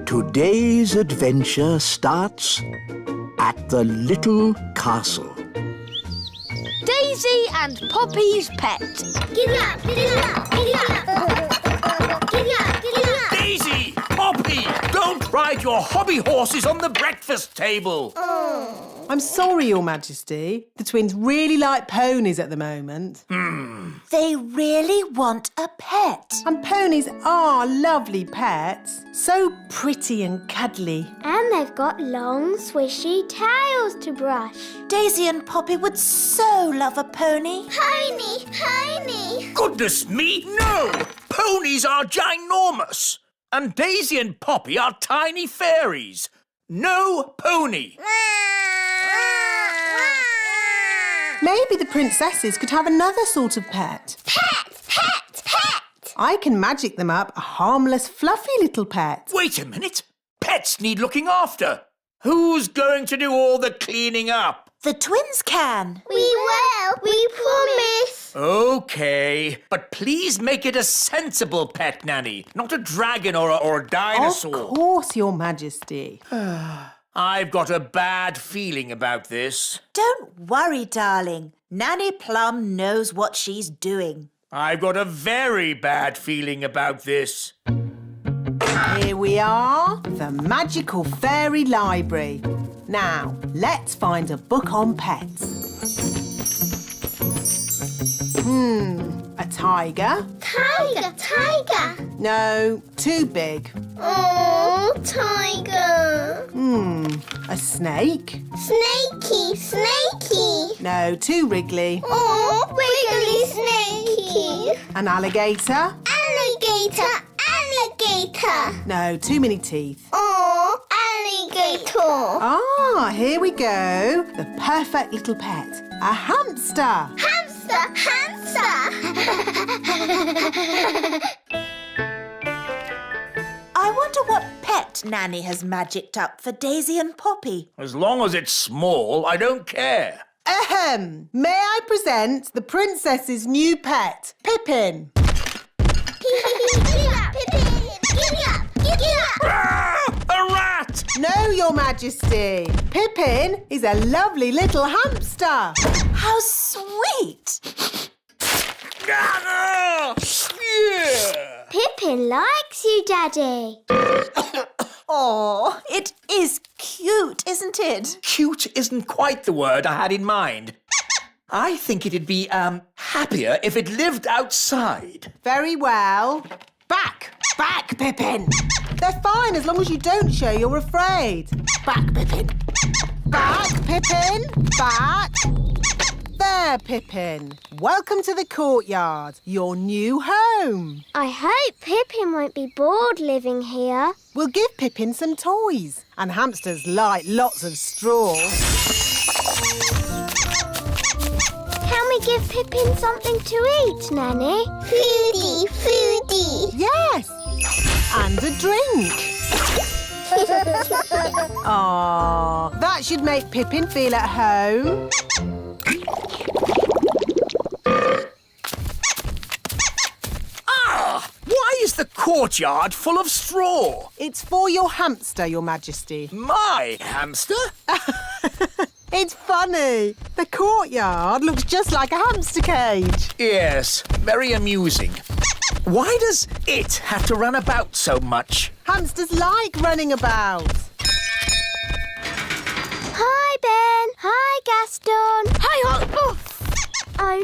Today's adventure starts at the little castle. Daisy and Poppy's pet. Giddy up, giddy up, giddy up. Giddy up, giddy up. Daisy! Poppy! Don't ride your hobby horses on the breakfast table! I'm sorry, Your Majesty. The twins really like ponies at the moment. They really want a pet. And ponies are lovely pets. So pretty and cuddly. And they've got long, swishy tails to brush. Daisy and Poppy would so love a pony. Pony, pony. Goodness me, no! Ponies are ginormous! And Daisy and Poppy are tiny fairies. No pony! Maybe the princesses could have another sort of pet. Pet, pet, pet. I can magic them up a harmless, fluffy little pet. Wait a minute. Pets need looking after. Who's going to do all the cleaning up? The twins can. We will. We promise. OK, but please make it a sensible pet, Nanny, not a dragon or a dinosaur. Of course, Your Majesty. I've got a bad feeling about this. Don't worry, darling. Nanny Plum knows what she's doing. I've got a very bad feeling about this. Here we are, the magical fairy library. Now, let's find a book on pets. A tiger? Tiger, tiger. No, too big. Oh, tiger. A snake? Snakey, snakey. No, too wriggly. Oh, wiggly snakey. An alligator? Alligator, alligator. No, too many teeth. Oh, alligator. Ah, here we go. The perfect little pet. A hamster. Hamster, hamster. I wonder what pet Nanny has magicked up for Daisy and Poppy. As long as it's small, I don't care. Ahem! May I present the princess's new pet, Pippin? Giddy up, Pippin. Giddy up, giddy up. Ah, a rat! No, Your Majesty. Pippin is a lovely little hamster. How sweet! Ah, yeah. Pippin likes you, Daddy. Oh, it is cute, isn't it? Cute isn't quite the word I had in mind. I think it'd be, happier if it lived outside. Very well. Back, Pippin. They're fine as long as you don't show you're afraid. Back, Pippin. Back, Pippin. Back. There, Pippin. Welcome to the courtyard, your new home. I hope Pippin won't be bored living here. We'll give Pippin some toys. And hamsters like lots of straw. Can we give Pippin something to eat, Nanny? Foodie, foodie. Yes. And a drink. Aww, that should make Pippin feel at home. Why is the courtyard full of straw? It's for your hamster, Your Majesty. My hamster? It's funny. The courtyard looks just like a hamster cage. Yes, very amusing. Why does it have to run about so much? Hamsters like running about. Hi, Ben. Hi, Gaston. Hi, Hot. Oh,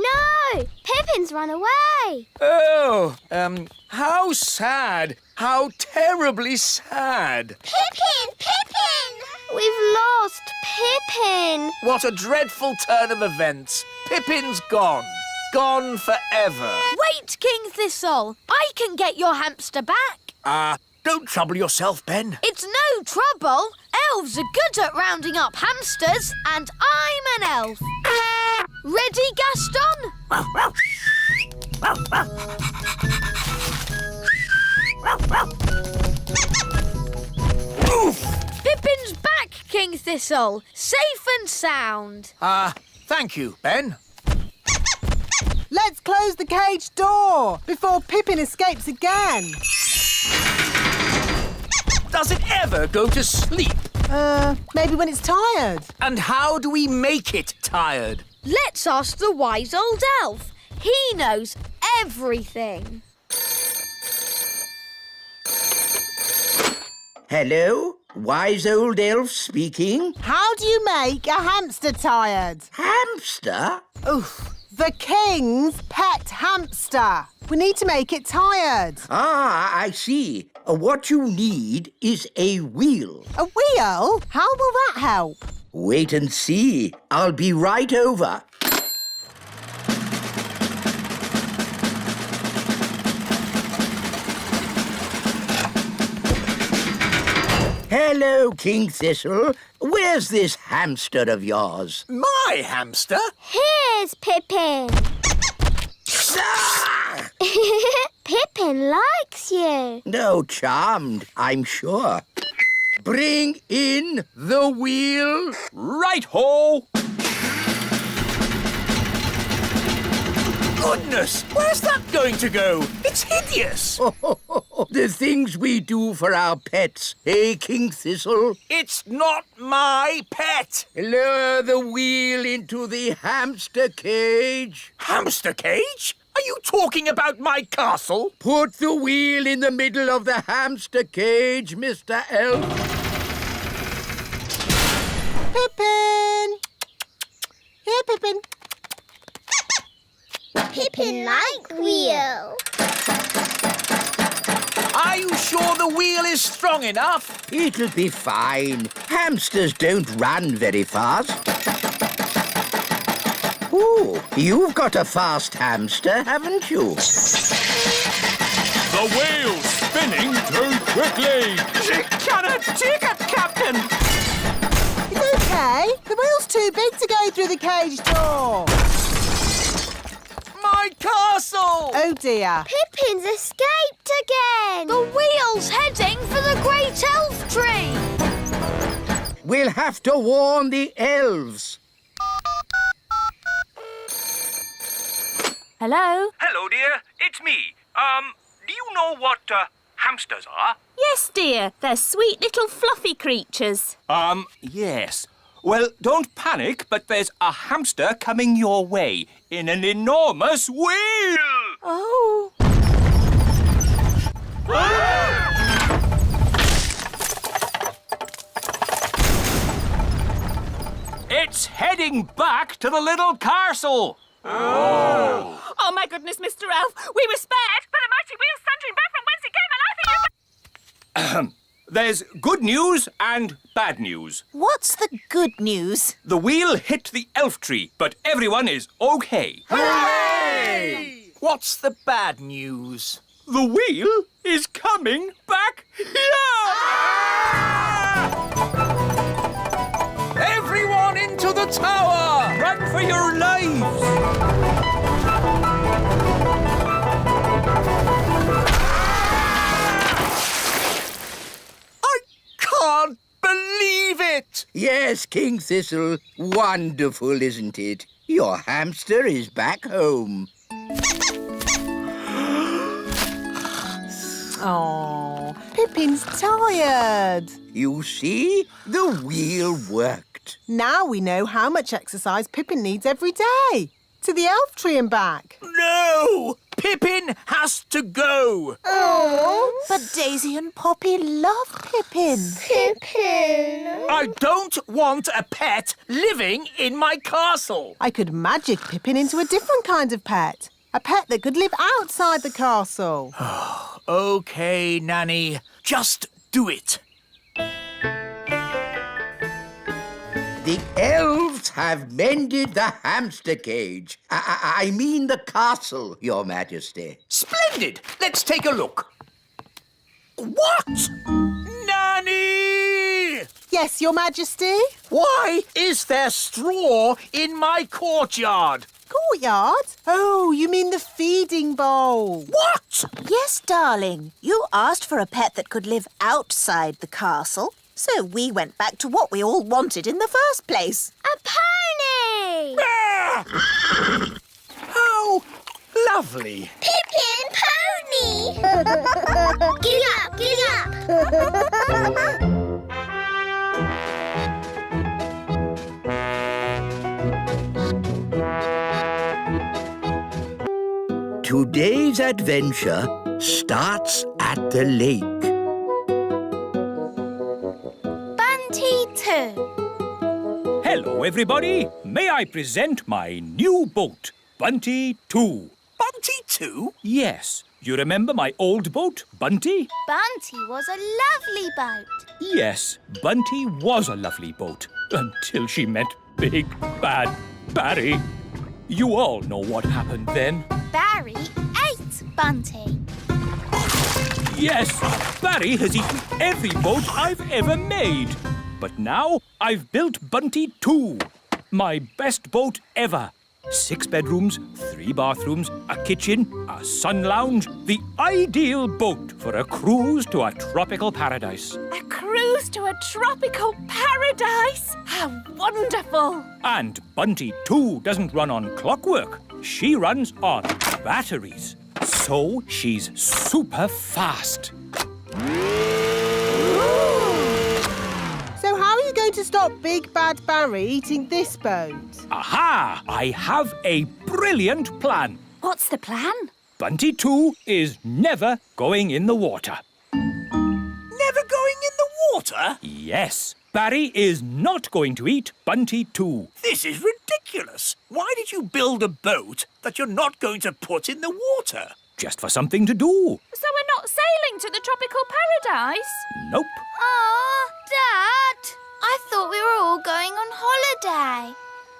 no. Pippin's run away. Oh, how sad. How terribly sad. Pippin, Pippin. We've lost Pippin. What a dreadful turn of events. Pippin's gone. Gone forever. Wait, King Thistle. I can get your hamster back. Don't trouble yourself, Ben. It's no trouble. Elves are good at rounding up hamsters, and I'm an elf. Ready, Gaston? Pippin's back, King Thistle. Safe and sound. Thank you, Ben. Let's close the cage door before Pippin escapes again. Does it ever go to sleep? Maybe when it's tired. And how do we make it tired? Let's ask the wise old elf. He knows everything. Hello, wise old elf speaking. How do you make a hamster tired? Hamster? Oof, the king's pet hamster. We need to make it tired. Ah, I see. What you need is a wheel. A wheel? How will that help? Wait and see. I'll be right over. Hello, King Thistle. Where's this hamster of yours? My hamster? Here's Pippin. Ah! Pippin likes you. No, charmed, I'm sure. Bring in the wheel. Right-ho! Goodness, where's that going to go? It's hideous. The things we do for our pets, eh, King Thistle? It's not my pet. Lower the wheel into the hamster cage. Hamster cage? Are you talking about my castle? Put the wheel in the middle of the hamster cage, Mr. Elf. Pippin! Here, Pippin. Pippin like wheel. Are you sure the wheel is strong enough? It'll be fine. Hamsters don't run very fast. Ooh, you've got a fast hamster, haven't you? The wheel's spinning too quickly. She cannot take it, Captain. It's okay. The wheel's too big to go through the cage door. My castle! Oh, dear. Pippin's escaped again. The wheel's heading for the great elf tree. We'll have to warn the elves. Hello? Hello, dear. It's me. Do you know what hamsters are? Yes, dear. They're sweet little fluffy creatures. Yes. Well, don't panic, but there's a hamster coming your way in an enormous wheel. Oh. It's heading back to the little castle. Oh, my goodness, Mr. Elf. We were spared, but the mighty wheel's thundering back from whence it came, and I think There's good news and bad news. What's the good news? The wheel hit the elf tree, but everyone is okay. Hooray! What's the bad news? The wheel is coming back here! Everyone into the tower! Run for your lives! I can't believe it! Yes, King Thistle. Wonderful, isn't it? Your hamster is back home. Oh, Pippin's tired. You see? The wheel worked. Now we know how much exercise Pippin needs every day. To the elf tree and back. No! Pippin has to go! But Daisy and Poppy love Pippin. Pippin. I don't want a pet living in my castle. I could magic Pippin into a different kind of pet. A pet that could live outside the castle. OK, Nanny. Just do it. The elves have mended the hamster cage. I mean the castle, Your Majesty. Splendid! Let's take a look. What? Nanny! Yes, Your Majesty? Why is there straw in my courtyard? Courtyard? Oh, you mean the feeding bowl. What? Yes, darling. You asked for a pet that could live outside the castle. So we went back to what we all wanted in the first place. A pony. Ah! How lovely. Pippin pony. Giddy up, giddy up. Today's adventure starts at the lake. Bunty 2. Hello, everybody. May I present my new boat, Bunty 2. Bunty 2? Yes. You remember my old boat, Bunty? Bunty was a lovely boat. Yes, Bunty was a lovely boat until she met Big Bad Barry. You all know what happened then. Barry ate Bunty. Yes, Barry has eaten every boat I've ever made. But now I've built Bunty 2, my best boat ever. 6 bedrooms, 3 bathrooms, a kitchen, a sun lounge. The ideal boat for a cruise to a tropical paradise. A cruise to a tropical paradise? How wonderful! And Bunty 2 doesn't run on clockwork. She runs on batteries. So she's super fast. So how are you going to stop Big Bad Barry eating this boat? Aha! I have a brilliant plan. What's the plan? Bunty 2 is never going in the water. Never going in the water? Yes, Barry is not going to eat Bunty 2. This is ridiculous. Why did you build a boat that you're not going to put in the water? Just for something to do. So we're not sailing to the tropical paradise? Nope. Oh, Dad! I thought we were all going on holiday.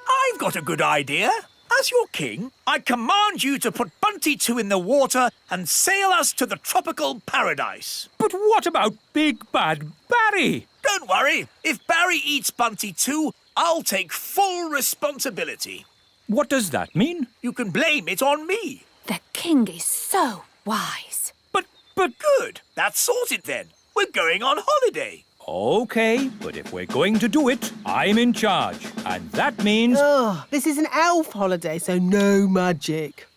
I've got a good idea. As your king, I command you to put Bunty 2 in the water and sail us to the tropical paradise. But what about Big Bad Barry? Don't worry. If Barry eats Bunty 2, I'll take full responsibility. What does that mean? You can blame it on me. The king is so wise. But... Good. That's sorted then. We're going on holiday. OK, but if we're going to do it, I'm in charge. And that means... Oh, this is an elf holiday, so no magic.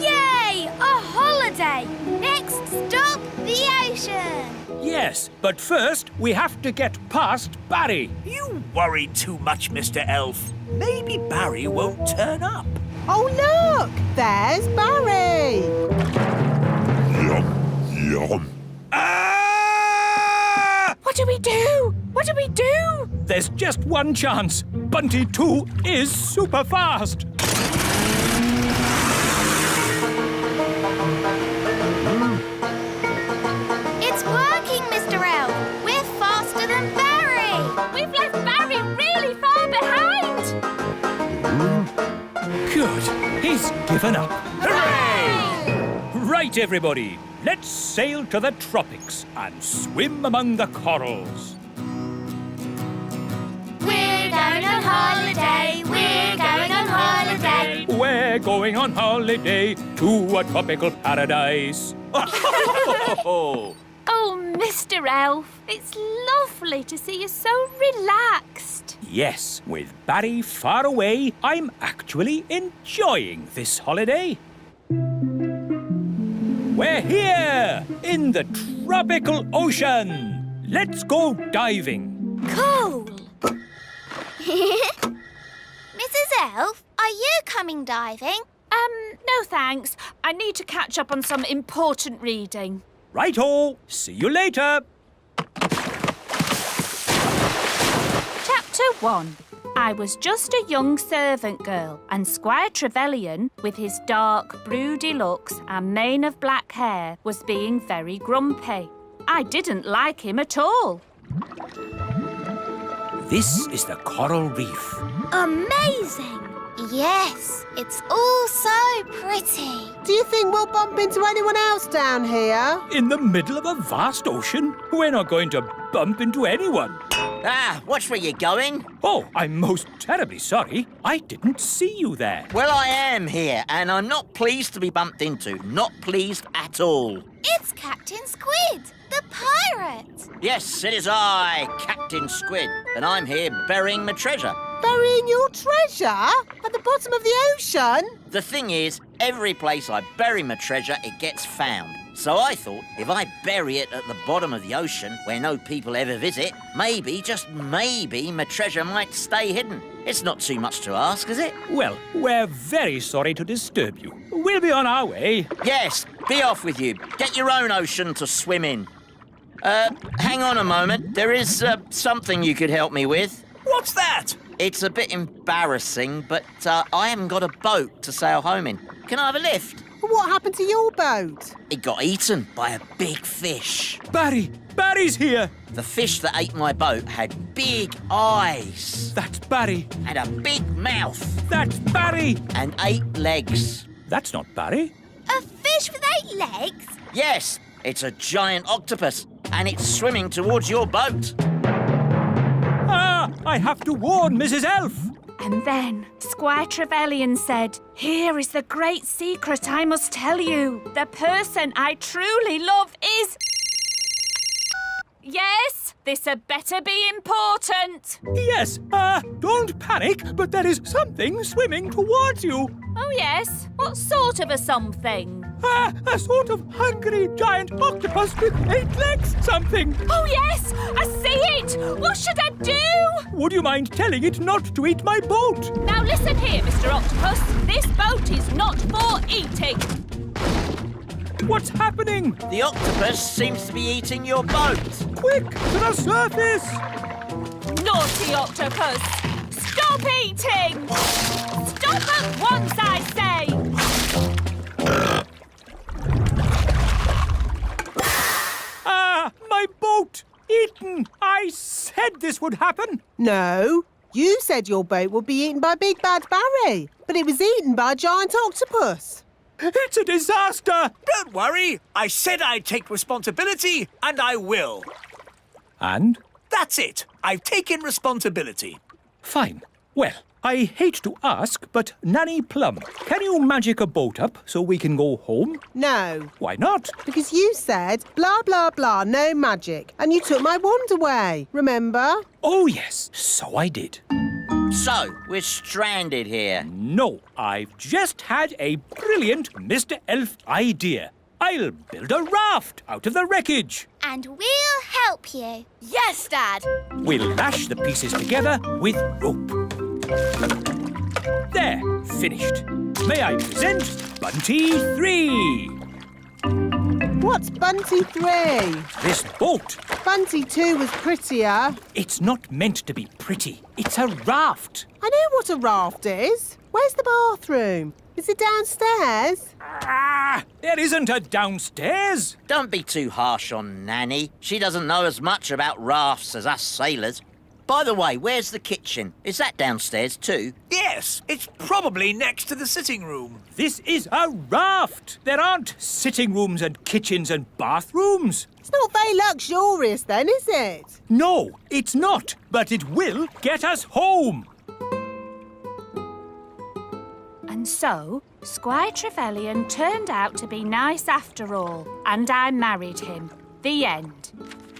Yay! A holiday! Next stop, the ocean! Yes, but first we have to get past Barry. You worry too much, Mr. Elf. Maybe Barry won't turn up. Oh, look! There's Barry! Yum. Ah! What do we do? What do we do? There's just one chance. Bunty 2 is super fast. It's working, Mr. Elf. We're faster than Barry. We've left Barry really far behind. Good. He's given up. Hooray! Right, everybody. Let's sail to the tropics and swim among the corals. We're going on holiday. We're going on holiday. We're going on holiday to a tropical paradise. Oh, Mr. Elf, it's lovely to see you so relaxed. Yes, with Barry far away, I'm actually enjoying this holiday. We're here in the tropical ocean. Let's go diving. Cool. Mrs. Elf, are you coming diving? No thanks. I need to catch up on some important reading. Righto. See you later. Chapter 1. I was just a young servant girl, and Squire Trevelyan, with his dark, broody looks and mane of black hair, was being very grumpy. I didn't like him at all. This is the coral reef. Amazing. Yes, it's all so pretty. Do you think we'll bump into anyone else down here? In the middle of a vast ocean? We're not going to bump into anyone. Ah, watch where you're going. Oh, I'm most terribly sorry. I didn't see you there. Well, I am here, and I'm not pleased to be bumped into. Not pleased at all. It's Captain Squid, the pirate. Yes, it is I, Captain Squid, and I'm here burying my treasure. Burying your treasure? At the bottom of the ocean? The thing is, every place I bury my treasure, it gets found. So I thought, if I bury it at the bottom of the ocean, where no people ever visit, maybe, just maybe, my treasure might stay hidden. It's not too much to ask, is it? Well, we're very sorry to disturb you. We'll be on our way. Yes, be off with you. Get your own ocean to swim in. Hang on a moment. There is something you could help me with. What's that? It's a bit embarrassing, but I haven't got a boat to sail home in. Can I have a lift? What happened to your boat? It got eaten by a big fish. Barry's here. The fish that ate my boat had big eyes. That's Barry. And a big mouth. That's Barry. And 8 legs. That's not Barry. A fish with 8 legs? Yes, it's a giant octopus, and it's swimming towards your boat. Ah, I have to warn Mrs. Elf. And then Squire Trevelyan said, "Here is the great secret I must tell you. The person I truly love is..." Yes, this had better be important. Yes, don't panic, but there is something swimming towards you. Oh, yes? What sort of a something? A sort of hungry giant octopus with 8 legs something. Oh, yes! I see it! What should I do? Would you mind telling it not to eat my boat? Now listen here, Mr. Octopus. This boat is not for eating. What's happening? The octopus seems to be eating your boat. Quick, to the surface! Naughty octopus! Stop eating! Stop at once, I say! My boat! Eaten! I said this would happen! No, you said your boat would be eaten by Big Bad Barry, but it was eaten by a giant octopus. It's a disaster! Don't worry. I said I'd take responsibility, and I will. And? That's it. I've taken responsibility. Fine. Well, I hate to ask, but Nanny Plum, can you magic a boat up so we can go home? No, Why not? because you said blah, blah, blah, no magic, and you took my wand away, remember? Oh, yes, so I did. So, we're stranded here. No, I've just had a brilliant Mr. Elf idea. I'll build a raft out of the wreckage. And we'll help you. Yes, Dad. We'll lash the pieces together with rope. There, finished. May I present Bunty 3? What's Bunty 3? This boat. Bunty 2 was prettier. It's not meant to be pretty. It's a raft. I know what a raft is. Where's the bathroom? Is it downstairs? There isn't a downstairs. Don't be too harsh on Nanny. She doesn't know as much about rafts as us sailors. By the way, where's the kitchen? Is that downstairs too? Yes, it's probably next to the sitting room. This is a raft. There aren't sitting rooms and kitchens and bathrooms. It's not very luxurious then, is it? No, it's not. But it will get us home. And so, Squire Trevelyan turned out to be nice after all, and I married him. The end.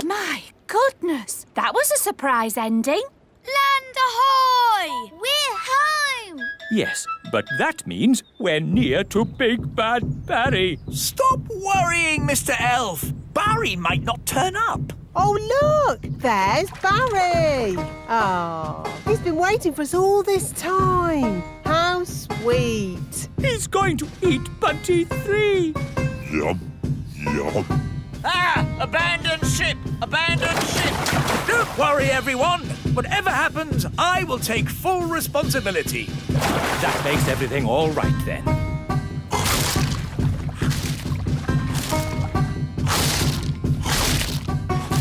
My goodness, that was a surprise ending. Land ahoy! We're home. Yes, but that means we're near to Big Bad Barry. Stop worrying, Mr. Elf. Barry might not turn up. Oh, look! There's Barry! Oh, he's been waiting for us all this time. How sweet. He's going to eat Bunty 3. Yum, yum. Ah! Abandoned ship! Abandoned ship! Don't worry, everyone. Whatever happens, I will take full responsibility. That makes everything all right then.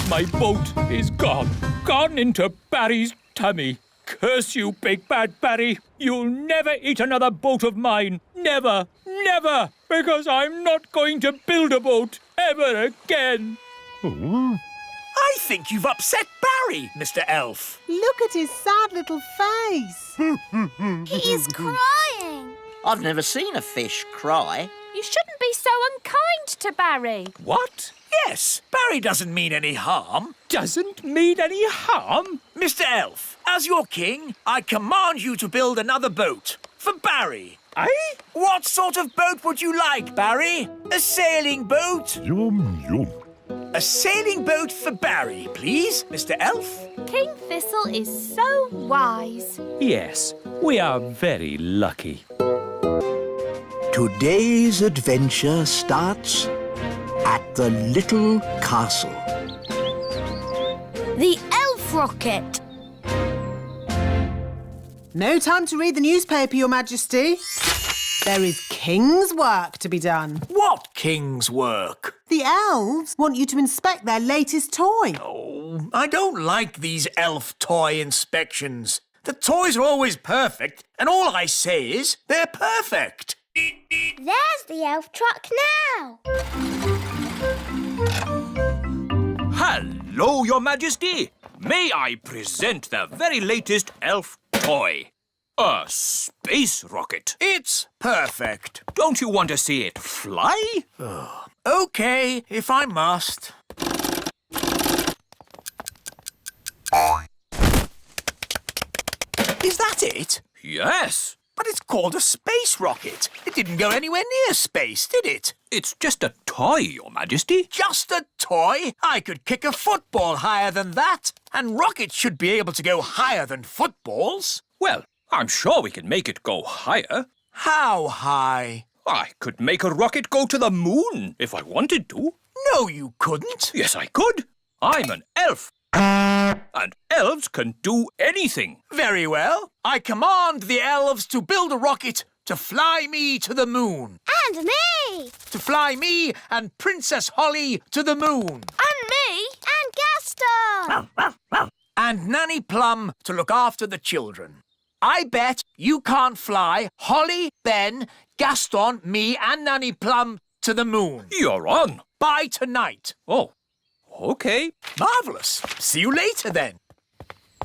My boat is gone. Gone into Barry's tummy. Curse you, Big Bad Barry. You'll never eat another boat of mine. Never, never. Because I'm not going to build a boat ever again. I think you've upset Barry, Mr. Elf. Look at his sad little face. He is crying. I've never seen a fish cry. You shouldn't be so unkind to Barry. What? Yes, Barry doesn't mean any harm. Doesn't mean any harm? Mr. Elf, as your king, I command you to build another boat for Barry. Aye? What sort of boat would you like, Barry? A sailing boat? Yum, yum. A sailing boat for Barry, please, Mr. Elf. King Thistle is so wise. Yes, we are very lucky. Today's adventure starts at the little castle. The elf rocket. No time to read the newspaper, Your Majesty. There is king's work to be done. What king's work? The elves want you to inspect their latest toy. Oh, I don't like these elf toy inspections. The toys are always perfect, and all I say is they're perfect. There's the elf truck now. Hello, Your Majesty. May I present the very latest elf toy? A space rocket. It's perfect. Don't you want to see it fly? OK, if I must. Is that it? Yes. But it's called a space rocket. It didn't go anywhere near space, did it? It's just a toy, Your Majesty. Just a toy? I could kick a football higher than that. And rockets should be able to go higher than footballs. Well, I'm sure we can make it go higher. How high? I could make a rocket go to the moon if I wanted to. No, you couldn't. Yes, I could. I'm an elf. And elves can do anything. Very well. I command the elves to build a rocket to fly me to the moon. And me. To fly me and Princess Holly to the moon. And me. And Gaston. And Nanny Plum to look after the children. I bet you can't fly Holly, Ben, Gaston, me and Nanny Plum to the moon. You're on. By tonight. Oh, OK. Marvellous. See you later then.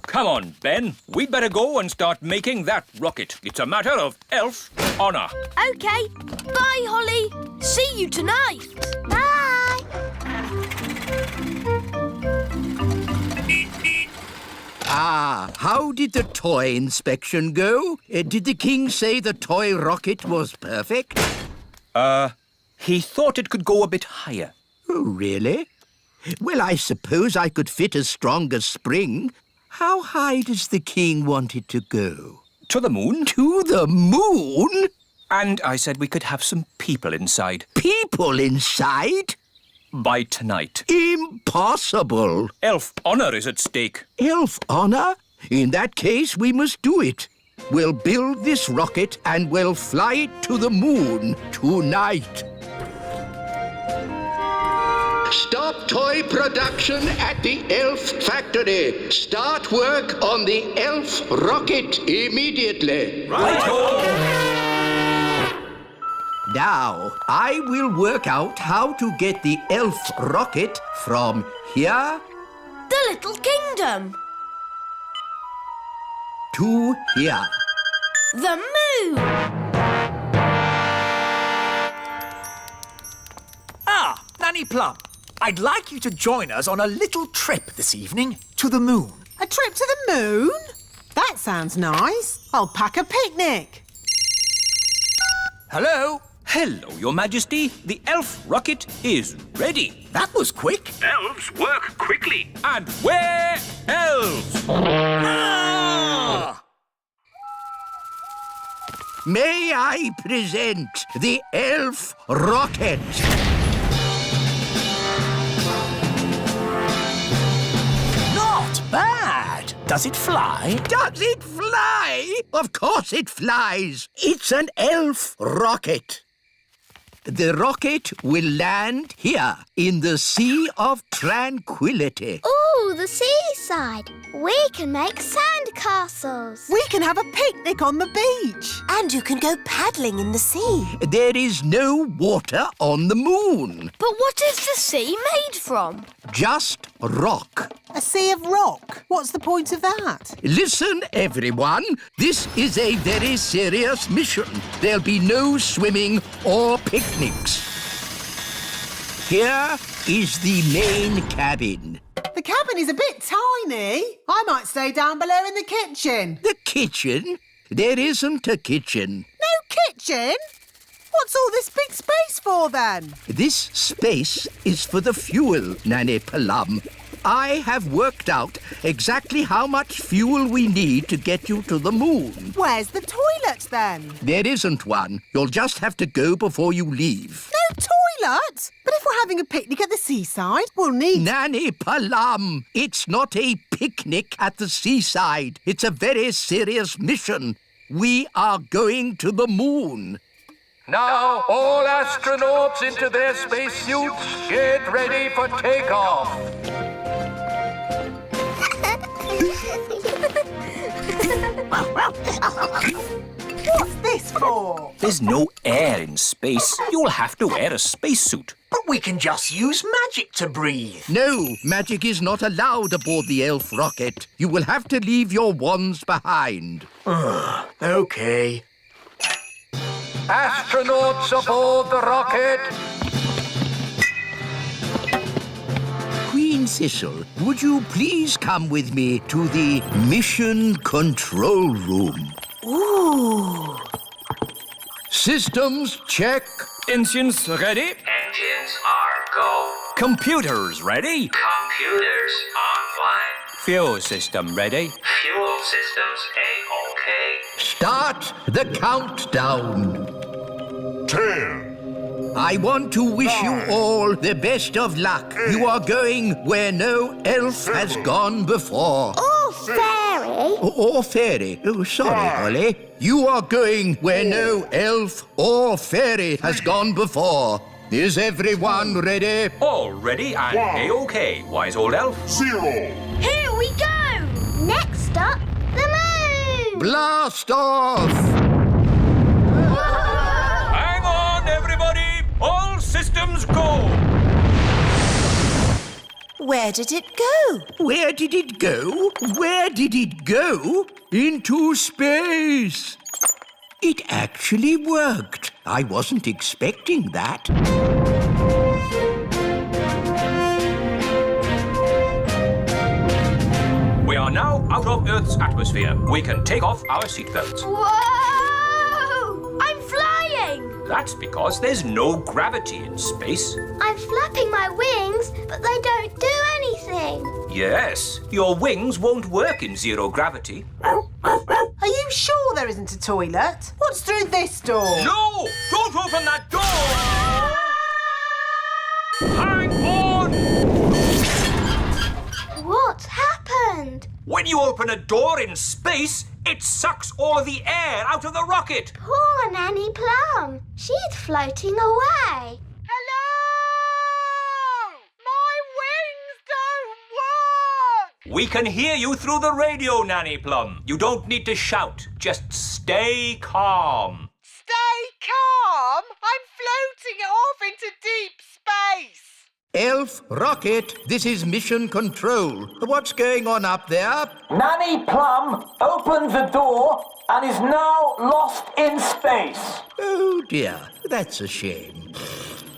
Come on, Ben. We'd better go and start making that rocket. It's a matter of elf honour. OK. Bye, Holly. See you tonight. Bye. How did the toy inspection go? Did the king say the toy rocket was perfect? He thought it could go a bit higher. Oh, really? Well, I suppose I could fit a stronger spring. How high does the king want it to go? To the moon. To the moon? And I said we could have some people inside. People inside? By tonight. Impossible. Elf honour is at stake. Elf honour? In that case, we must do it. We'll build this rocket and we'll fly it to the moon tonight. Stop toy production at the elf factory. Start work on the elf rocket immediately. Righto! Now, I will work out how to get the elf rocket from here The Little Kingdom. to here. The moon. Ah, Nanny Plum. I'd like you to join us on a little trip this evening to the moon. A trip to the moon? That sounds nice. I'll pack a picnic. Hello? Hello, Your Majesty. The elf rocket is ready. That was quick. Elves work quickly. And we're elves. Ah! May I present the elf rocket? Not bad. Does it fly? Does it fly? Of course it flies. It's an elf rocket. The rocket will land here in the Sea of Tranquility. Ooh, the seaside. We can make sand castles. We can have a picnic on the beach. And you can go paddling in the sea. There is no water on the moon. But what is the sea made from? Just rock. A sea of rock. What's the point of that? Listen, everyone. This is a very serious mission. There'll be no swimming or picnics. Here is the main cabin. The cabin is a bit tiny. I might stay down below in the kitchen. The kitchen? There isn't a kitchen. No kitchen? What's all this big space for then? This space is for the fuel, Nanny Plum. I have worked out exactly how much fuel we need to get you to the moon. Where's the toilet then? There isn't one. You'll just have to go before you leave. No toilet? But if we're having a picnic at the seaside, we'll need... Nanny Plum, it's not a picnic at the seaside. It's a very serious mission. We are going to the moon. Now, all astronauts into their spacesuits. Get ready for takeoff. What's this for? There's no air in space. You'll have to wear a spacesuit. But we can just use magic to breathe. No, magic is not allowed aboard the elf rocket. You will have to leave your wands behind. OK. Astronauts aboard the rocket. Queen Thistle, would you please come with me to the mission control room? Ooh. Systems check. Engines ready? Engines are go. Computers ready? Computers online. Fuel system ready? Fuel systems A-OK. Start the countdown. 10. I want to wish you all the best of luck. You are going where no elf has gone before. Oh, fairy. Or fairy. Oh, sorry, Holly. You are going where no elf or fairy has gone before. Is everyone ready? All ready and A-OK, wise old elf. 0. Here we go! Next up, the moon. Blast off! Hang on, everybody! All systems go! Where did it go? Where did it go? Where did it go? Into space. It actually worked. I wasn't expecting that. We are now out of Earth's atmosphere. We can take off our seatbelts. Whoa! I'm flying! That's because there's no gravity in space. I'm flapping my wings, but they don't do anything. Yes, your wings won't work in zero gravity. Are you sure there isn't a toilet? What's through this door? No! Don't open that door! Hang on! What happened? When you open a door in space, it sucks all of the air out of the rocket. Poor Nanny Plum. She's floating away. Hello! My wings don't work! We can hear you through the radio, Nanny Plum. You don't need to shout. Just stay calm. Stay calm! I'm floating off into deep space. Elf Rocket, this is Mission Control. What's going on up there? Nanny Plum opened the door and is now lost in space. Oh, dear. That's a shame.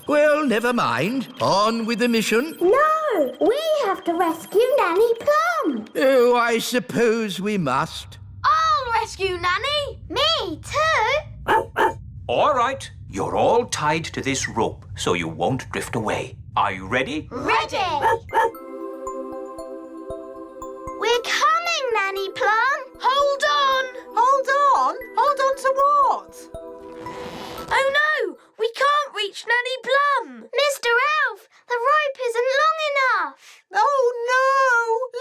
Well, never mind. On with the mission. No, we have to rescue Nanny Plum. Oh, I suppose we must. I'll rescue Nanny! Me too. All right, you're all tied to this rope so you won't drift away. Are you ready? Ready. We're coming, Nanny Plum. Hold on! Hold on? Hold on to what? Oh no! We can't reach Nanny Plum! Mr. Elf, the rope isn't long enough. Oh no!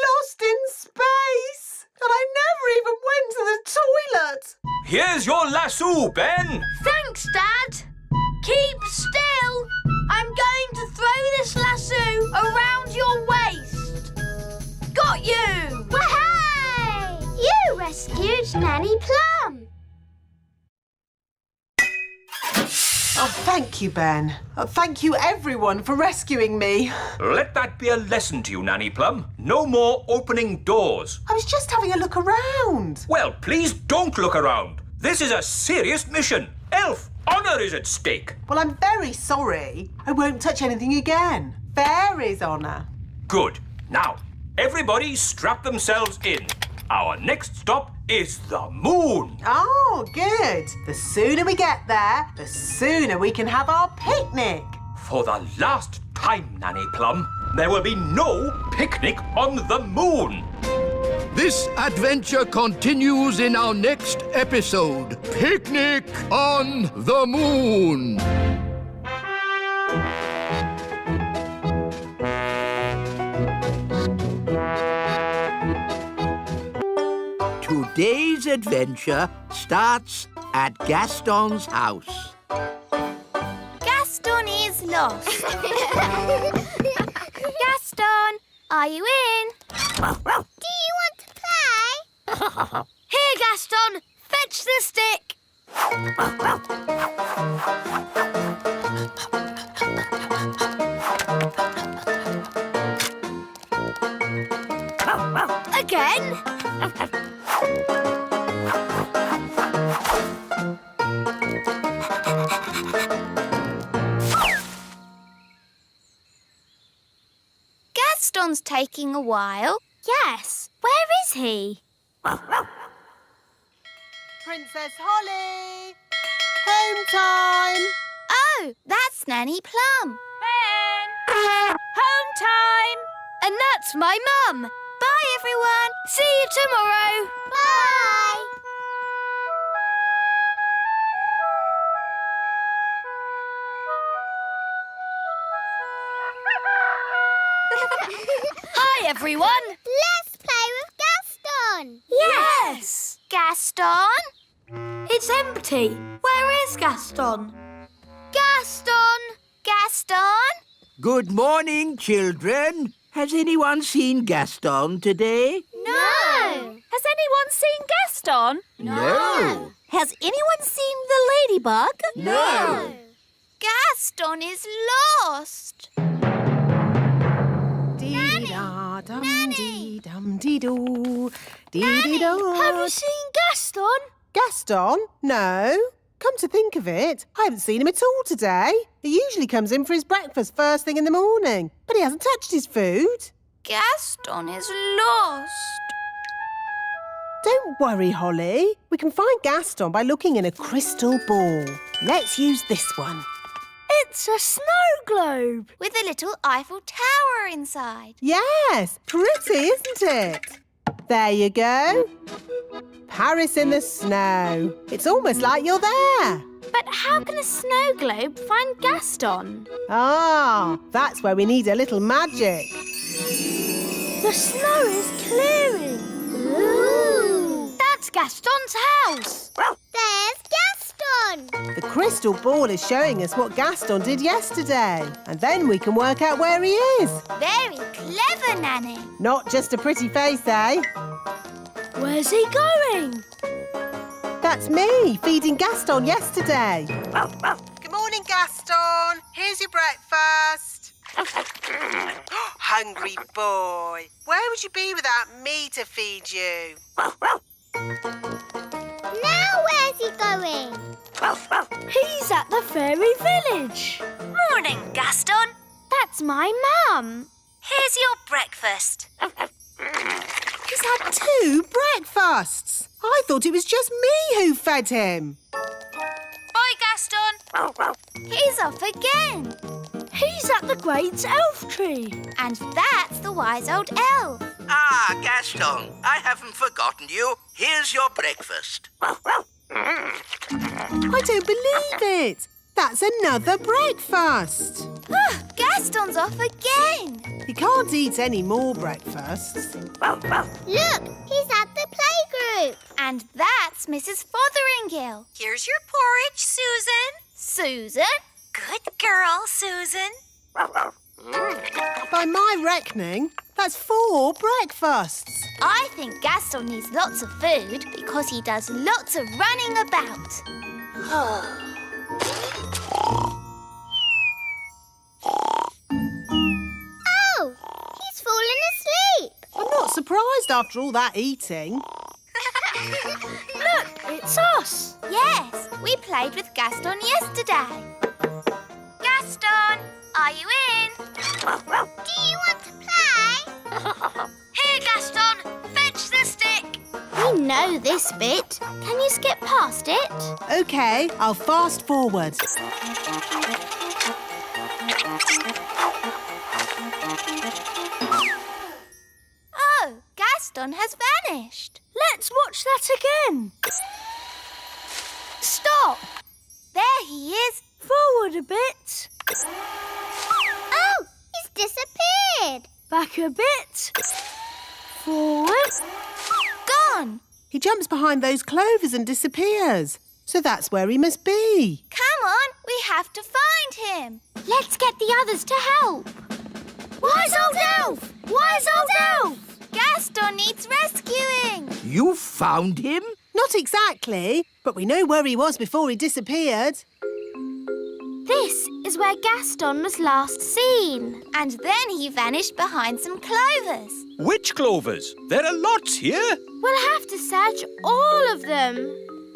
Lost in space! And I never even went to the toilet! Here's your lasso, Ben. Thanks, Dad! Keep still! I'm going to throw this lasso around your waist. Got you! Wahey! You rescued Nanny Plum. Oh, thank you, Ben. Thank you, everyone, for rescuing me. Let that be a lesson to you, Nanny Plum. No more opening doors. I was just having a look around. Well, please don't look around. This is a serious mission. Elf, honour is at stake. Well, I'm very sorry. I won't touch anything again. Fairy's honour. Good. Now, everybody strap themselves in. Our next stop is the moon. Oh, good. The sooner we get there, the sooner we can have our picnic. For the last time, Nanny Plum, There will be no picnic on the moon. This adventure continues in our next episode. Picnic on the Moon. Today's adventure starts at Gaston's house. Gaston is lost. Gaston, are you in? Do you want to play? Here, Gaston, fetch the stick. Again. Gaston's taking a while. Yes. Where is he? Princess Holly! Home time! Oh, that's Nanny Plum. Ben! Home time! And that's my mum. Bye, everyone. See you tomorrow. Bye. Hi, everyone. Let's play with Gaston. Yes. Gaston? It's empty. Where is Gaston? Gaston? Gaston? Good morning, children. Has anyone seen Gaston today? No. Has anyone seen Gaston? No. Has anyone seen the ladybug? No. Gaston is lost. Dee-da-dum-dee-dum-dee-doo. Have Dee-dee-do. you seen Gaston? Gaston? No. Come to think of it, I haven't seen him at all today. He usually comes in for his breakfast first thing in the morning, but he hasn't touched his food. Gaston is lost. Don't worry, Holly. We can find Gaston by looking in a crystal ball. Let's use this one. It's a snow globe. With a little Eiffel Tower inside. Yes, pretty, isn't it? There you go. Paris in the snow. It's almost like you're there. But how can a snow globe find Gaston? Ah, that's where we need a little magic. The snow is clearing. Ooh. That's Gaston's house. There's Gaston. The crystal ball is showing us what Gaston did yesterday. And then we can work out where he is. Very clever, Nanny. Not just a pretty face, eh? Where's he going? That's me, feeding Gaston yesterday. Good morning, Gaston. Here's your breakfast. Hungry boy. Where would you be without me to feed you? Now where's he going? He's at the fairy village. Morning, Gaston. That's my mum. Here's your breakfast. He's had 2 breakfasts. I thought it was just me who fed him. Bye, Gaston. He's off again. He's at the great elf tree. And that's the wise old elf. Ah, Gaston, I haven't forgotten you. Here's your breakfast. I don't believe it. That's another breakfast. Gaston's off again. He can't eat any more breakfasts. Look, he's at the playgroup. And that's Mrs. Fotheringill. Here's your porridge, Susan. Susan? Good girl, Susan. By my reckoning, that's 4 breakfasts. I think Gaston needs lots of food because he does lots of running about. Oh, he's fallen asleep. I'm not surprised after all that eating. Look, it's us. Yes, we played with Gaston yesterday. Gaston, are you in? Do you want to play? Here, Gaston, fetch the stick. We know this bit. Can you skip past it? OK, I'll fast forward. Gaston has vanished. Let's watch that again. Stop! There he is. Forward a bit. Oh, he's disappeared. Back a bit. Forward. Gone. He jumps behind those clovers and disappears. So that's where he must be. Come on, we have to find him. Let's get the others to help. Wise old elf! Wise old elf! Gaston needs rescuing. You found him? Not exactly, but we know where he was before he disappeared. This is where Gaston was last seen. And then he vanished behind some clovers. Which clovers? There are lots here. We'll have to search all of them.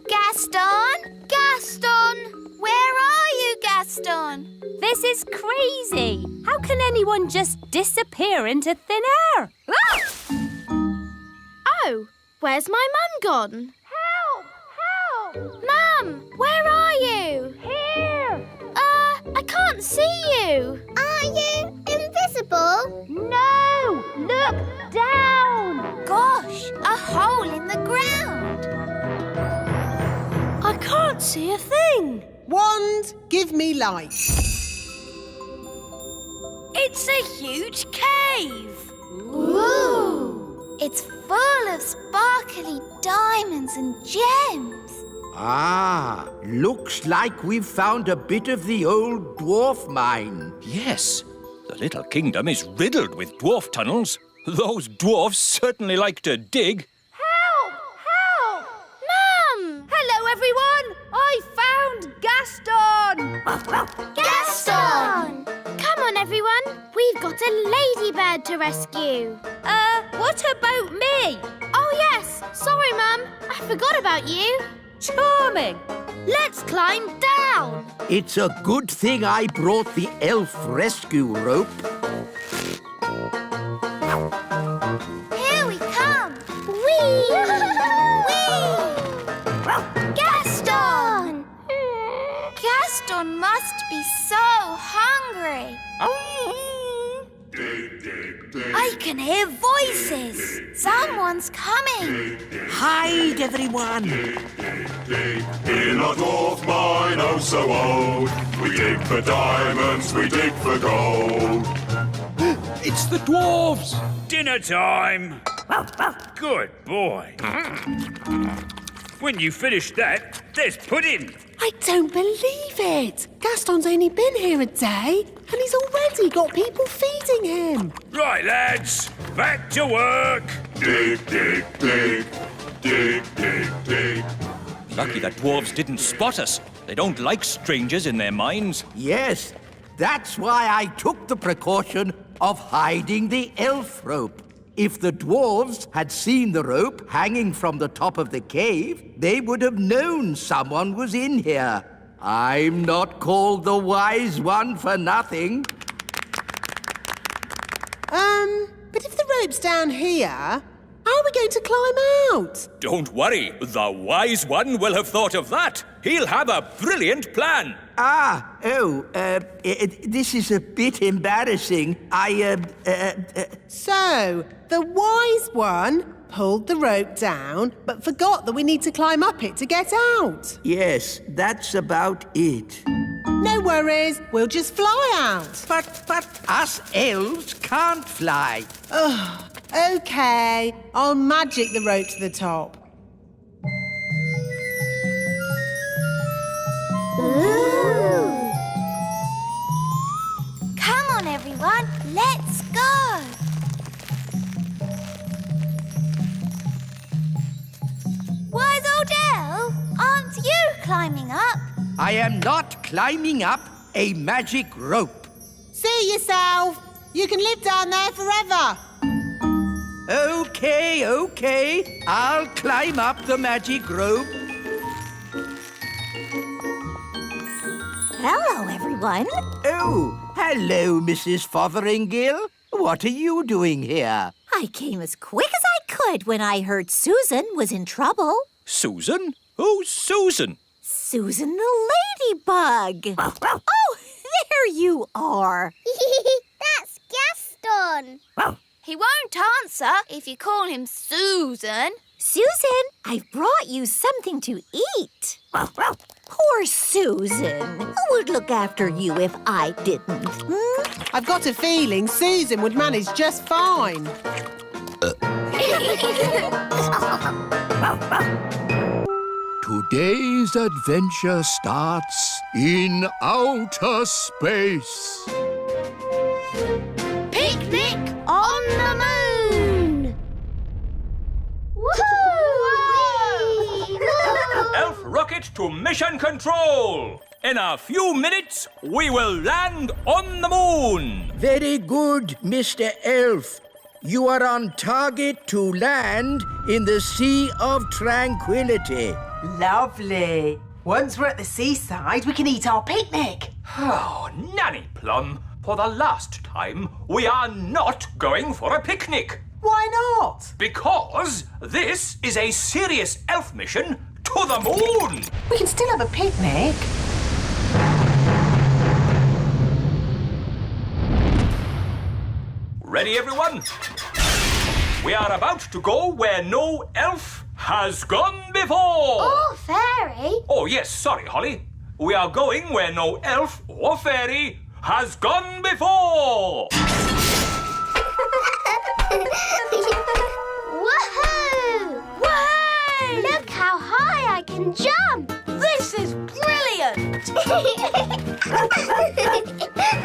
Gaston? Gaston! Where are you, Gaston? This is crazy. How can anyone just disappear into thin air? Ah! Oh, where's my mum gone? Help! Help! Mum, where are you? Here! I can't see you. Are you invisible? No! Look down! Gosh, a hole in the ground. I can't see a thing. Wand, give me light. It's a huge cave. Ooh! It's full of sparkly diamonds and gems. Ah, looks like we've found a bit of the old dwarf mine. Yes, the little kingdom is riddled with dwarf tunnels. Those dwarfs certainly like to dig. Help! Help! Mum! Hello, everyone! I found Gaston! Gaston! Come on, everyone. We've got a ladybird to rescue. What about me? Oh, yes. Sorry, Mum. I forgot about you. Charming. Let's climb down. It's a good thing I brought the elf rescue rope. Here we come. Whee! Whee! Gaston! Gaston must be so hungry. I can hear voices. Someone's coming. Hide, everyone. In our dwarf mine, oh so old, we dig for diamonds, we dig for gold. It's the dwarves. Dinner time! Good boy. When you finish that, there's pudding. I don't believe it. Gaston's only been here a day and he's already got people feeding him. Right, lads, back to work. Dig, dig, dig. Dig, dig, dig. Lucky that dwarves didn't spot us. They don't like strangers in their mines. Yes, that's why I took the precaution of hiding the elf rope. If the dwarves had seen the rope hanging from the top of the cave, they would have known someone was in here. I'm not called the wise one for nothing. But if the rope's down here, how are we going to climb out? Don't worry, the wise one will have thought of that. He'll have a brilliant plan. This is a bit embarrassing. So, the wise one pulled the rope down, but forgot that we need to climb up it to get out. Yes, that's about it. No worries, we'll just fly out. But us elves can't fly. OK, I'll magic the rope to the top. Ooh! Come on, everyone, let's go. Wise old elf, aren't you climbing up? I am not climbing up a magic rope. See yourself. You can live down there forever. OK. I'll climb up the magic rope. Hello, everyone. Oh, hello, Mrs. Fotheringill. What are you doing here? I came as quick as I could when I heard Susan was in trouble. Susan? Who's Susan? Susan the ladybug. Oh, there you are. That's Gaston. He won't answer if you call him Susan. Susan, I've brought you something to eat. Poor Susan. Who would look after you if I didn't? I've got a feeling Susan would manage just fine. Today's adventure starts in outer space. Picnic on the moon! Elf rocket to mission control! In a few minutes, we will land on the moon! Very good, Mr. Elf. You are on target to land in the Sea of Tranquility. Lovely. Once we're at the seaside, we can eat our picnic. Oh, Nanny Plum, for the last time, we are not going for a picnic. Why not? Because this is a serious elf mission to the moon. We can still have a picnic. Ready, everyone? We are about to go where no elf has gone before. Or fairy. Oh, yes, sorry, Holly. We are going where no elf or fairy has gone before. Woohoo! Woohoo! Look how high I can jump! This is brilliant!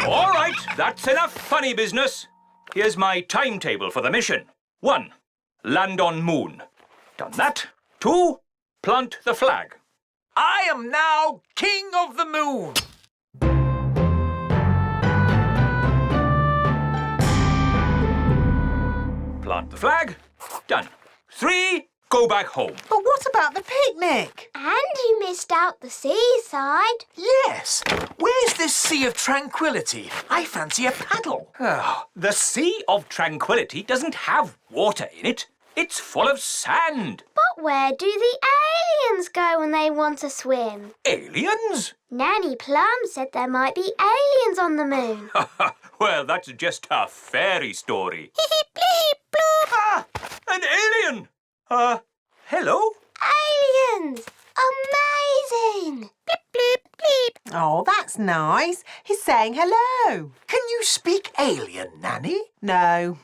All right, that's enough funny business. Here's my timetable for the mission. 1. Land on moon. Done that. 2. Plant the flag. I am now king of the moon. Plant the flag. Done. 3. Go back home. But what about the picnic? And you missed out the seaside. Yes. Where's this Sea of Tranquility? I fancy a paddle. Oh, the Sea of Tranquility doesn't have water in it. It's full of sand. But where do the aliens go when they want to swim? Aliens? Nanny Plum said there might be aliens on the moon. Well, that's just a fairy story. Ah, an alien! Hello? Aliens! Amazing! Bleep, bleep, bleep. Oh, that's nice. He's saying hello. Can you speak alien, Nanny? No.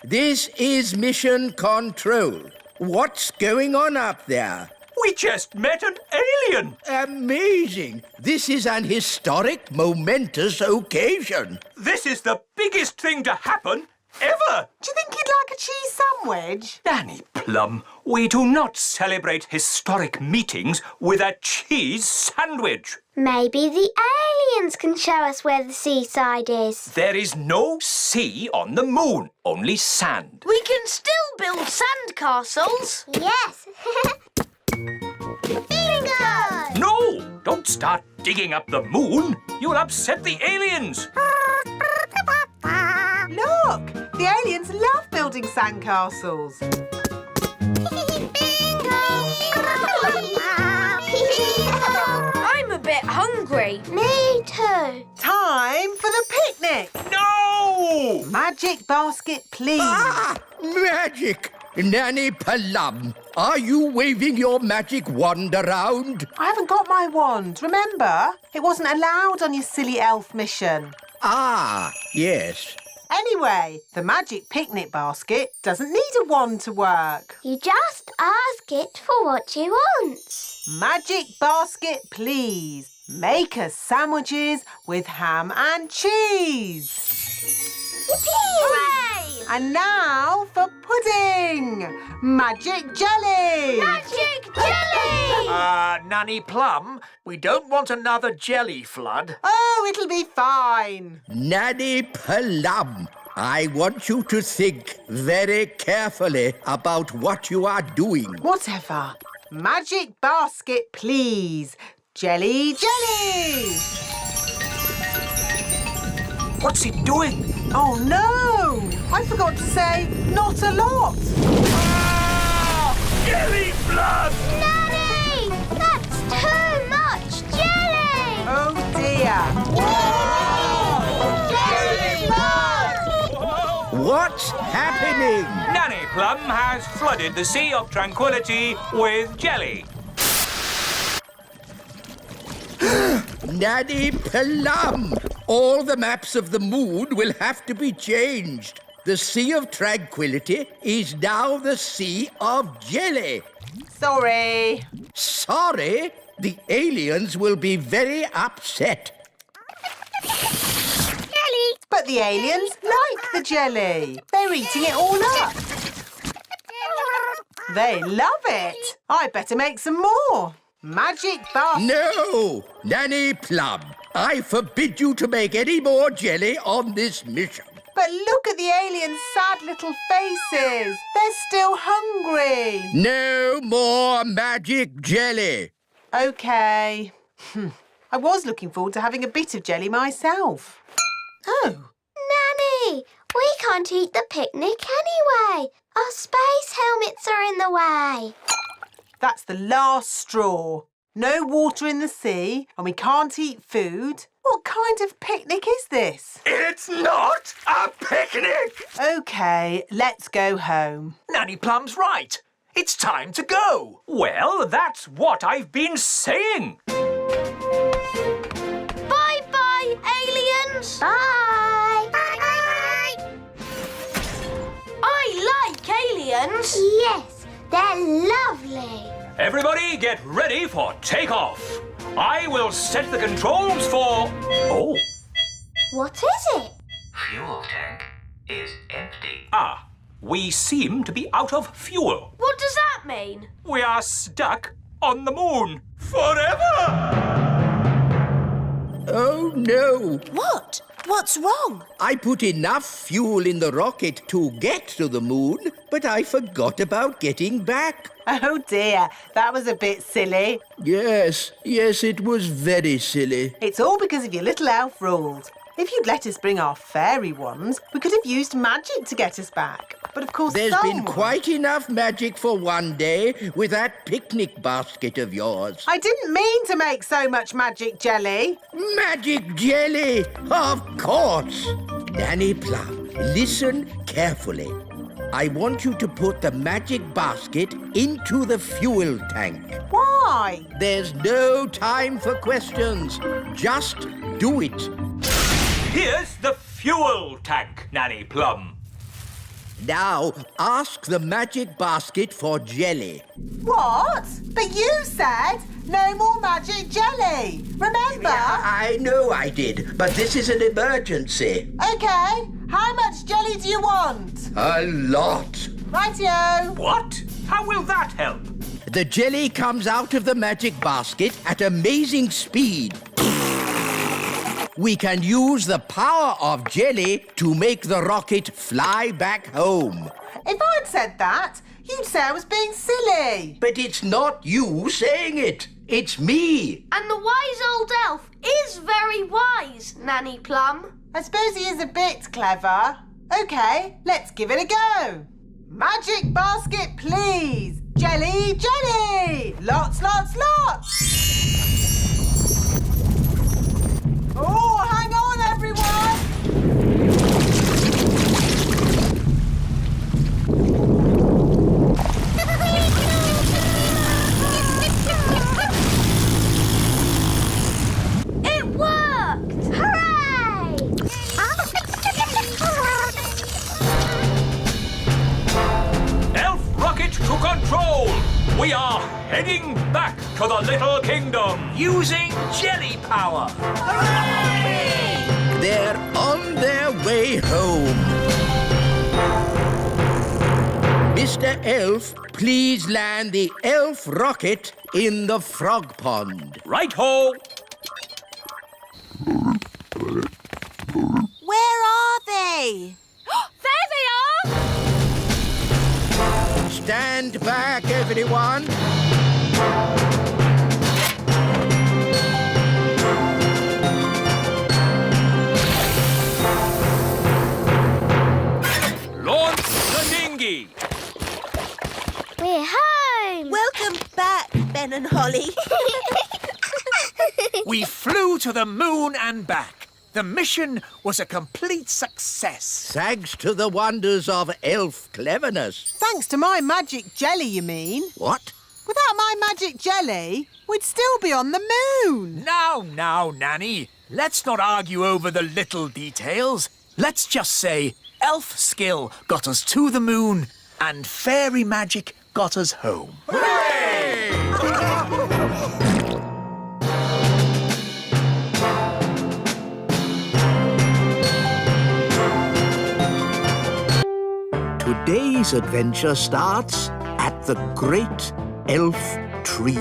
This is Mission Control. What's going on up there? We just met an alien. Amazing. This is an historic, momentous occasion. This is the biggest thing to happen ever. Do you think he'd like a cheese sandwich? Nanny Plum, we do not celebrate historic meetings with a cheese sandwich. Maybe the aliens can show us where the seaside is. There is no sea on the moon, only sand. We can still build sand castles. Yes. Bingo! No! Don't start digging up the moon. You'll upset the aliens. Look! The aliens love building sandcastles. I'm a bit hungry. Me too. Time for the picnic. No! Magic basket, please. Ah! Magic! Nanny Plum, are you waving your magic wand around? I haven't got my wand, remember? It wasn't allowed on your silly elf mission. Ah, yes. Anyway, the magic picnic basket doesn't need a wand to work. You just ask it for what you want. Magic basket, please. Make us sandwiches with ham and cheese. Hooray! And now for pudding. Magic jelly. Magic jelly! Nanny Plum, we don't want another jelly flood. Oh, it'll be fine. Nanny Plum, I want you to think very carefully about what you are doing. Whatever. Magic basket, please. Jelly, jelly. What's it doing? Oh, no. I forgot to say not a lot. Jelly flood! Nanny! That's too much jelly! Oh, dear. Jelly flood! What's happening? Nanny Plum has flooded the Sea of Tranquility with jelly. Nanny Plum! All the maps of the moon will have to be changed. The Sea of Tranquility is now the Sea of Jelly. Sorry. Sorry? The aliens will be very upset. Jelly! But the aliens like the jelly. They're eating it all up. They love it. I better make some more. Magic basket. No! Nanny Plum, I forbid you to make any more jelly on this mission. But look at the aliens' sad little faces. They're still hungry. No more magic jelly. OK. I was looking forward to having a bit of jelly myself. Oh. Nanny, we can't eat the picnic anyway. Our space helmets are in the way. That's the last straw. No water in the sea and we can't eat food. What kind of picnic is this? It's not a picnic! OK, let's go home. Nanny Plum's right. It's time to go. Well, that's what I've been saying. Bye-bye, aliens. Bye. Bye. I like aliens. Yes, they're lovely. Everybody get ready for takeoff. I will set the controls for... Oh. What is it? Fuel tank is empty. Ah, we seem to be out of fuel. What does that mean? We are stuck on the moon forever. Oh, no. What? What's wrong? I put enough fuel in the rocket to get to the moon, but I forgot about getting back. Oh dear, that was a bit silly. Yes, it was very silly. It's all because of your little elf rules. If you'd let us bring our fairy wands, we could have used magic to get us back. But of course, There's been quite enough magic for one day with that picnic basket of yours. I didn't mean to make so much magic jelly. Magic jelly, of course. Nanny Plum, listen carefully. I want you to put the magic basket into the fuel tank. Why? There's no time for questions. Just do it. Here's the fuel tank, Nanny Plum. Now, ask the magic basket for jelly. What? But you said no more magic jelly. Remember? I know I did, but this is an emergency. OK. How much jelly do you want? A lot. Rightio. What? How will that help? The jelly comes out of the magic basket at amazing speed. We can use the power of jelly to make the rocket fly back home. If I'd said that, you'd say I was being silly. But it's not you saying it. It's me. And the wise old elf is very wise, Nanny Plum. I suppose he is a bit clever. OK, let's give it a go. Magic basket, please. Jelly, jelly. Lots, lots, lots. Oh, hang on, everyone! It worked! Hooray! Elf rocket to control. We are heading back to the Little Kingdom. Using jelly power. They're on their way home. Mr. Elf, please land the elf rocket in the frog pond. Right-ho. Where are they? There they are! Stand back, everyone. Launch the dinghy. We're home! Welcome back, Ben and Holly. We flew to the moon and back. The mission was a complete success. Thanks to the wonders of elf cleverness. Thanks to my magic jelly, you mean? What? Without my magic jelly, we'd still be on the moon. Now, Nanny. Let's not argue over the little details. Let's just say elf skill got us to the moon and fairy magic got us home. Today's adventure starts at the Great Elf Tree.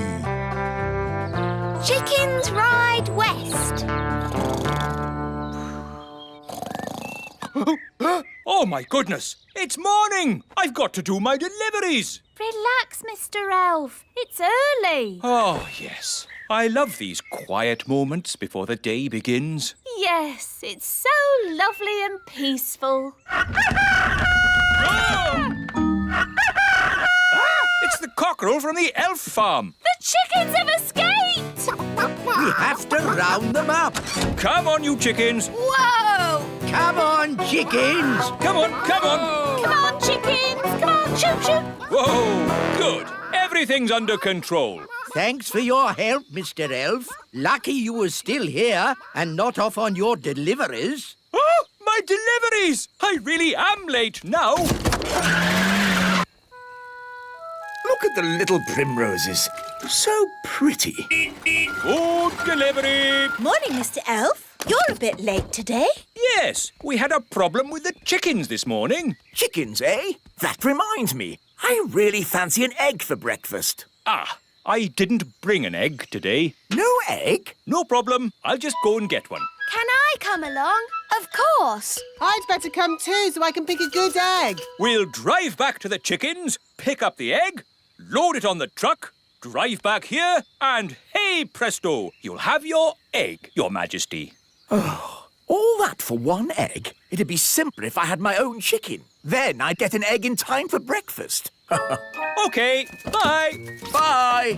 Chickens ride west. Oh, my goodness! It's morning! I've got to do my deliveries! Relax, Mr. Elf. It's early. Oh, yes. I love these quiet moments before the day begins. Yes, it's so lovely and peaceful. It's the cockerel from the elf farm. The chickens have escaped! We have to round them up. Come on, you chickens. Whoa! Come on, chickens. Come on. Come on, chickens! Come on, choo-choo! Whoa, good. Everything's under control. Thanks for your help, Mr. Elf. Lucky you were still here and not off on your deliveries. Oh, my deliveries! I really am late now. Look at the little primroses. So pretty. Good delivery. Morning, Mr. Elf. You're a bit late today. Yes, we had a problem with the chickens this morning. Chickens, eh? That reminds me. I really fancy an egg for breakfast. Ah, I didn't bring an egg today. No egg? No problem. I'll just go and get one. Can I come along? Of course. I'd better come too so I can pick a good egg. We'll drive back to the chickens, pick up the egg, load it on the truck, drive back here, and hey presto, you'll have your egg, Your Majesty. Oh, all that for one egg? It'd be simpler if I had my own chicken. Then I'd get an egg in time for breakfast. OK, bye. Bye.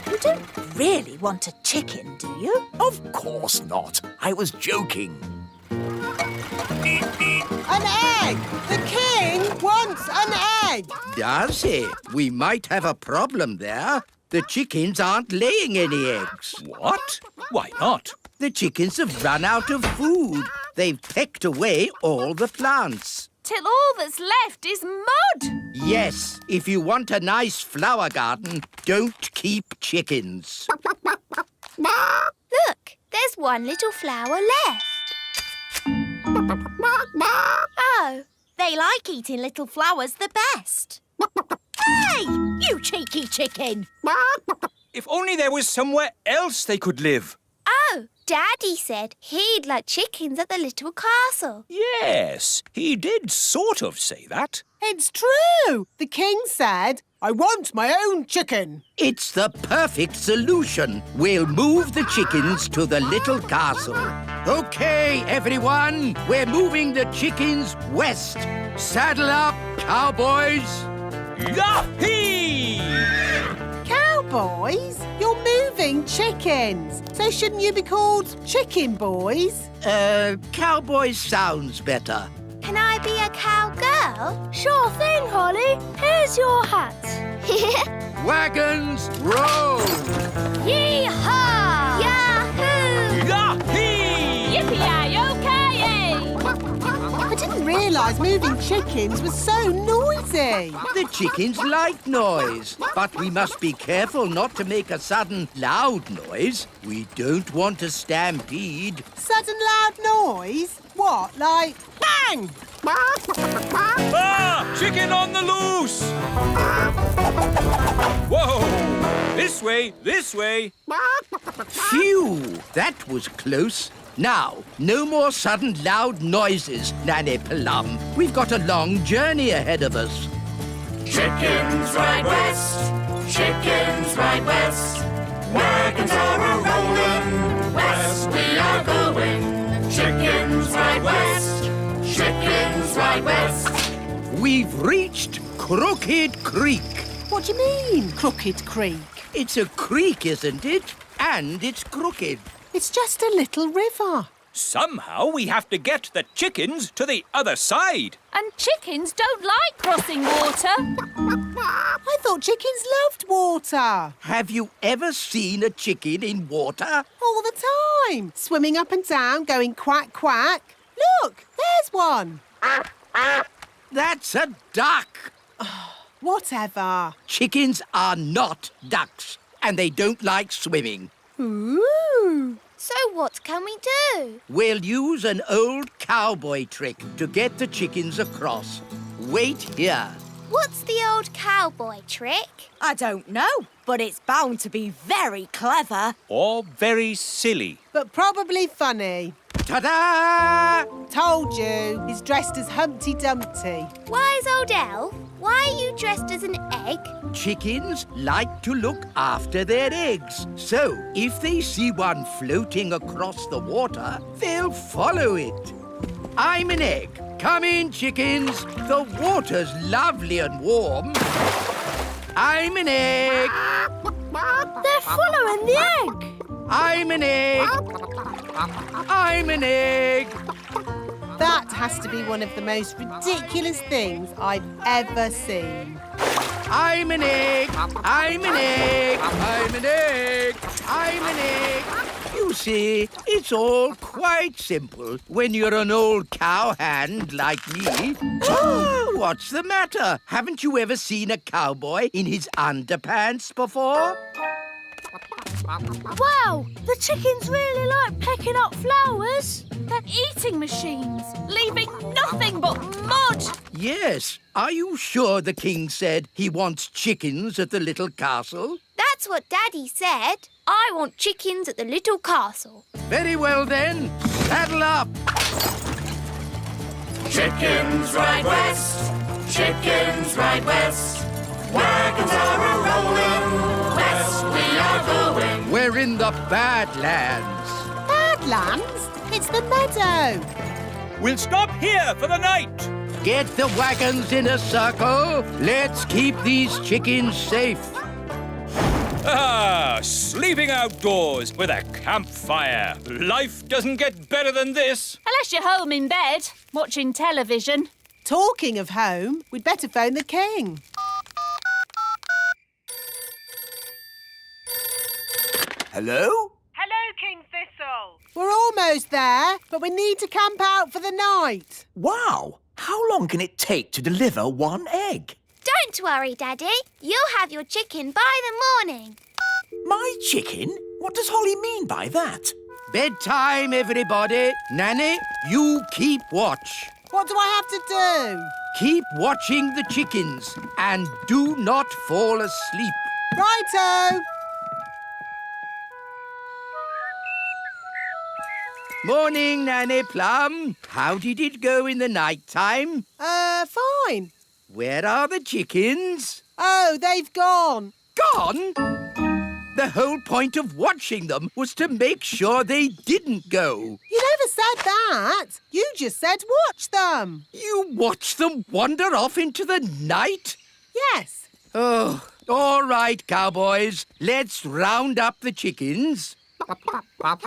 You don't really want a chicken, do you? Of course not. I was joking. An egg! The king wants an egg! Does he? We might have a problem there. The chickens aren't laying any eggs. What? Why not? The chickens have run out of food. They've pecked away all the plants. Till all that's left is mud. Yes, if you want a nice flower garden, don't keep chickens. Look, there's one little flower left. Oh, they like eating little flowers the best. Hey, you cheeky chicken. If only there was somewhere else they could live. Oh, Daddy said he'd like chickens at the little castle. Yes, he did sort of say that. It's true. The king said, I want my own chicken. It's the perfect solution. We'll move the chickens to the little castle. OK, everyone, we're moving the chickens west. Saddle up, cowboys. Yahee! Cowboys? You're moving chickens. So shouldn't you be called chicken boys? Cowboys sounds better. Can I be a cowgirl? Sure thing, Holly. Here's your hat. Wagons, roll! Yee-haw! Yahoo! Yahee! Yippee-yi-yo-ki-yay! I didn't realise moving chickens was so noisy. The chickens like noise, but we must be careful not to make a sudden loud noise. We don't want a stampede. Sudden loud noise? What, like bang? Ah! Chicken on the loose! Whoa! This way, this way. Phew! That was close. Now, no more sudden loud noises, Nanny Plum. We've got a long journey ahead of us. Chickens ride west, chickens ride west. Wagons are a-rolling, west we are going. Chickens ride west, chickens ride west. We've reached Crooked Creek. What do you mean, Crooked Creek? It's a creek, isn't it? And it's crooked. It's just a little river. Somehow we have to get the chickens to the other side. And chickens don't like crossing water. I thought chickens loved water. Have you ever seen a chicken in water? All the time. Swimming up and down, going quack, quack. Look, there's one. That's a duck. Whatever. Chickens are not ducks, and they don't like swimming. Ooh. So what can we do? We'll use an old cowboy trick to get the chickens across. Wait here. What's the old cowboy trick? I don't know, but it's bound to be very clever. Or very silly. But probably funny. Ta-da! Told you, he's dressed as Humpty Dumpty. Wise old elf, why are you dressed as an egg? Chickens like to look after their eggs. So, if they see one floating across the water, they'll follow it. I'm an egg. Come in, chickens. The water's lovely and warm. I'm an egg. They're following the egg. I'm an egg. I'm an egg. That has to be one of the most ridiculous things I've ever seen. I'm an egg. I'm an egg. I'm an egg. I'm an egg. You see, it's all quite simple when you're an old cowhand like me. What's the matter? Haven't you ever seen a cowboy in his underpants before? Wow, the chickens really like pecking up flowers. They're eating machines, leaving nothing but mud. Yes. Are you sure the king said he wants chickens at the little castle? That's what Daddy said. I want chickens at the little castle. Very well then. Saddle up. Chickens ride west, chickens ride west. Wagons are a-rolling, west we are going. We're in the Badlands. Badlands? It's the meadow. We'll stop here for the night. Get the wagons in a circle. Let's keep these chickens safe. Ah, sleeping outdoors with a campfire. Life doesn't get better than this. Unless you're home in bed, watching television. Talking of home, we'd better phone the king. Hello? Hello, King Thistle. We're almost there, but we need to camp out for the night. Wow! How long can it take to deliver one egg? Don't worry, Daddy. You'll have your chicken by the morning. My chicken? What does Holly mean by that? Bedtime, everybody. Nanny, you keep watch. What do I have to do? Keep watching the chickens and do not fall asleep. Righto. Morning, Nanny Plum. How did it go in the night time? Fine. Where are the chickens? Oh, they've gone. Gone? The whole point of watching them was to make sure they didn't go. You never said that. You just said watch them. You watched them wander off into the night? Yes. Oh, all right, cowboys. Let's round up the chickens. Come back,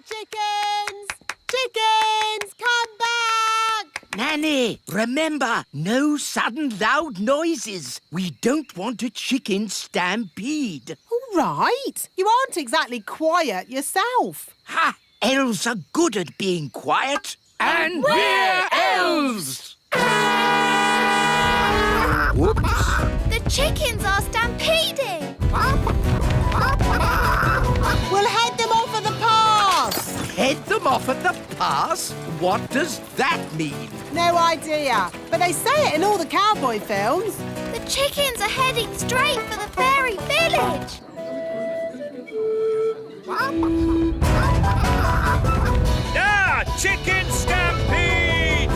chickens! Chickens, come back! Nanny, remember, no sudden loud noises. We don't want a chicken stampede. All right. You aren't exactly quiet yourself. Ha! Elves are good at being quiet. And we're elves! Whoops. The chickens are stampeding. We'll head them off at the pass. Head them off at the pass? What does that mean? No idea, but they say it in all the cowboy films. The chickens are heading straight for the fairy village. Ah, chicken stampede!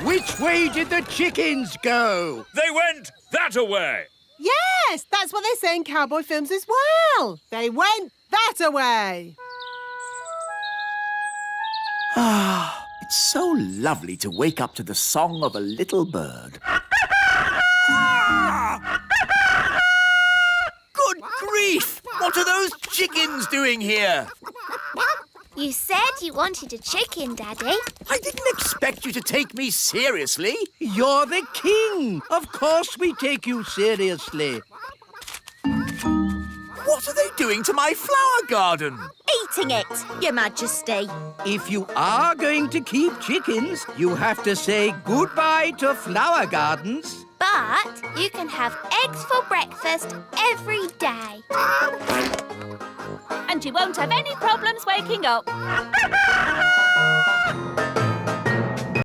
Which way did the chickens go? They went that-a-way. Yes, that's what they say in cowboy films as well. They went that-a-way. Ah, it's so lovely to wake up to the song of a little bird. Good grief! What What are those chickens doing here? You said you wanted a chicken, Daddy. I didn't expect you to take me seriously. You're the king. Of course we take you seriously. What are they doing to my flower garden? Eating it, Your Majesty. If you are going to keep chickens, you have to say goodbye to flower gardens. But you can have eggs for breakfast every day. And you won't have any problems waking up.